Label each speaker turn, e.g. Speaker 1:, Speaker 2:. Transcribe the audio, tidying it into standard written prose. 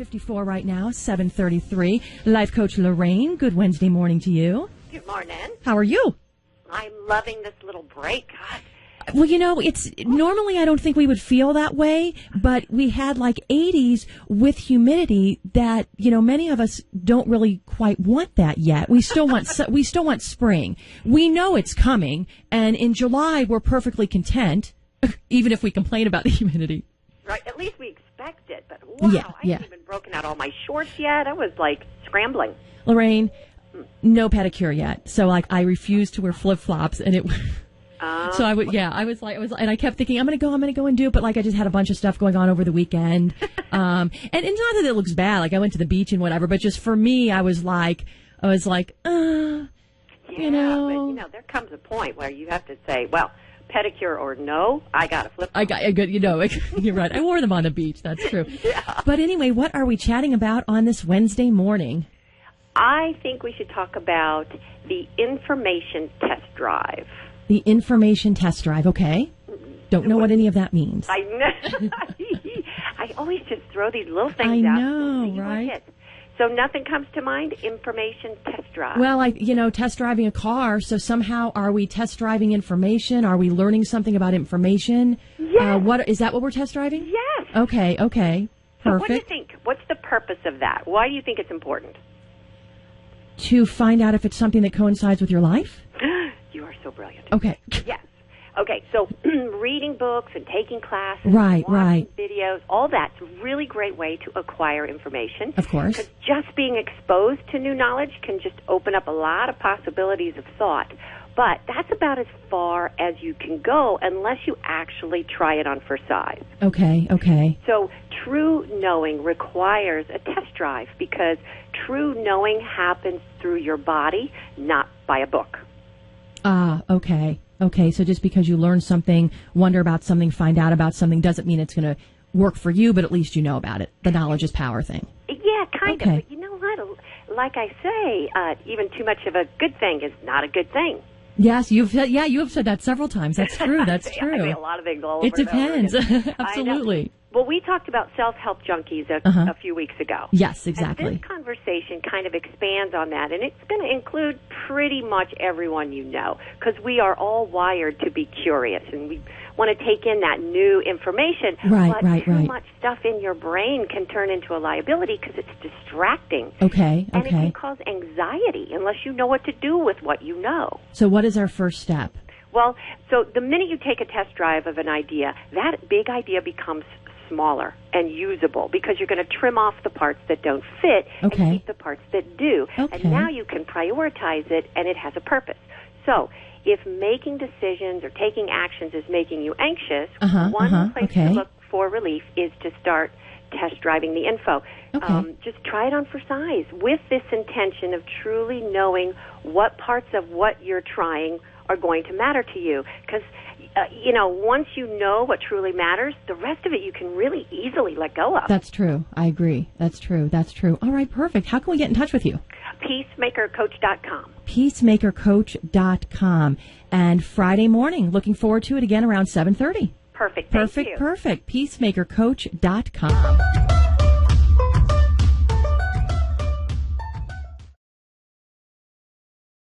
Speaker 1: 7:54 right now, 7:33. Life Coach Lorraine, good Wednesday morning to you.
Speaker 2: Good morning.
Speaker 1: How are you?
Speaker 2: I'm loving this little break. God.
Speaker 1: Well, it's normally I don't think we would feel that way, but we had like 80s with humidity that, many of us don't really quite want that yet. We still want spring. We know it's coming, and in July we're perfectly content, even if we complain about the humidity.
Speaker 2: Right, at least we expect it, but wow,
Speaker 1: Yeah.
Speaker 2: I haven't even broken out all my shorts yet. I was like scrambling.
Speaker 1: Lorraine, no pedicure yet. So I refused to wear flip-flops, and it so I was and I kept thinking I'm going to go and do it, but I just had a bunch of stuff going on over the weekend. And not that it looks bad, I went to the beach and whatever, but just for me, I was like,
Speaker 2: But there comes a point where you have to say, well, pedicure or no, I got a flip.
Speaker 1: You're right. I wore them on the beach. That's true.
Speaker 2: Yeah.
Speaker 1: But anyway, what are we chatting about on this Wednesday morning?
Speaker 2: I think we should talk about the information test drive.
Speaker 1: The information test drive, okay. Don't know what any of that means.
Speaker 2: I know. I always just throw these little things
Speaker 1: I
Speaker 2: out.
Speaker 1: know, right?
Speaker 2: So nothing comes to mind? Information test drive.
Speaker 1: Well, test driving a car, so somehow are we test driving information? Are we learning something about information?
Speaker 2: Yes.
Speaker 1: Is that what we're test driving?
Speaker 2: Yes.
Speaker 1: Okay. Perfect.
Speaker 2: So what do you think? What's the purpose of that? Why do you think it's important?
Speaker 1: To find out if it's something that coincides with your life?
Speaker 2: You are so brilliant.
Speaker 1: Okay.
Speaker 2: Yes. Okay, so reading books and taking classes,
Speaker 1: right.
Speaker 2: videos, all that's a really great way to acquire information.
Speaker 1: Of course.
Speaker 2: Because just being exposed to new knowledge can just open up a lot of possibilities of thought. But that's about as far as you can go unless you actually try it on for size.
Speaker 1: Okay.
Speaker 2: So true knowing requires a test drive because true knowing happens through your body, not by a book.
Speaker 1: Okay, so just because you learn something, wonder about something, find out about something, doesn't mean it's going to work for you, but at least you know about it. The knowledge is power thing.
Speaker 2: Yeah, kind of. But you know what? Like I say, even too much of a good thing is not a good thing.
Speaker 1: Yes, you have said that several times. That's true. That's true.
Speaker 2: I say a lot of things all over.
Speaker 1: It depends. Absolutely.
Speaker 2: Well, we talked about self-help junkies a few weeks ago.
Speaker 1: Yes, exactly.
Speaker 2: And this conversation kind of expands on that, and it's going to include pretty much everyone you know, because we are all wired to be curious, and we want to take in that new information.
Speaker 1: Right.
Speaker 2: Too much stuff in your brain can turn into a liability because it's distracting.
Speaker 1: Okay.
Speaker 2: And it can cause anxiety unless you know what to do with what you know.
Speaker 1: So what is our first step?
Speaker 2: Well, so the minute you take a test drive of an idea, that big idea becomes smaller and usable because you're going to trim off the parts that don't fit and keep the parts that do.
Speaker 1: Okay.
Speaker 2: And now you can prioritize it, and it has a purpose. So if making decisions or taking actions is making you anxious, one place to look for relief is to start test driving the info. Just try it on for size with this intention of truly knowing what parts of what you're trying are going to matter to you. Because once you know what truly matters, the rest of it you can really easily let go of.
Speaker 1: That's true. I agree. That's true. All right, perfect. How can we get in touch with you?
Speaker 2: PeacemakerCoach.com.
Speaker 1: PeacemakerCoach.com. And Friday morning, looking forward to it again around 7:30.
Speaker 2: Perfect. Thank you.
Speaker 1: Perfect. PeacemakerCoach.com.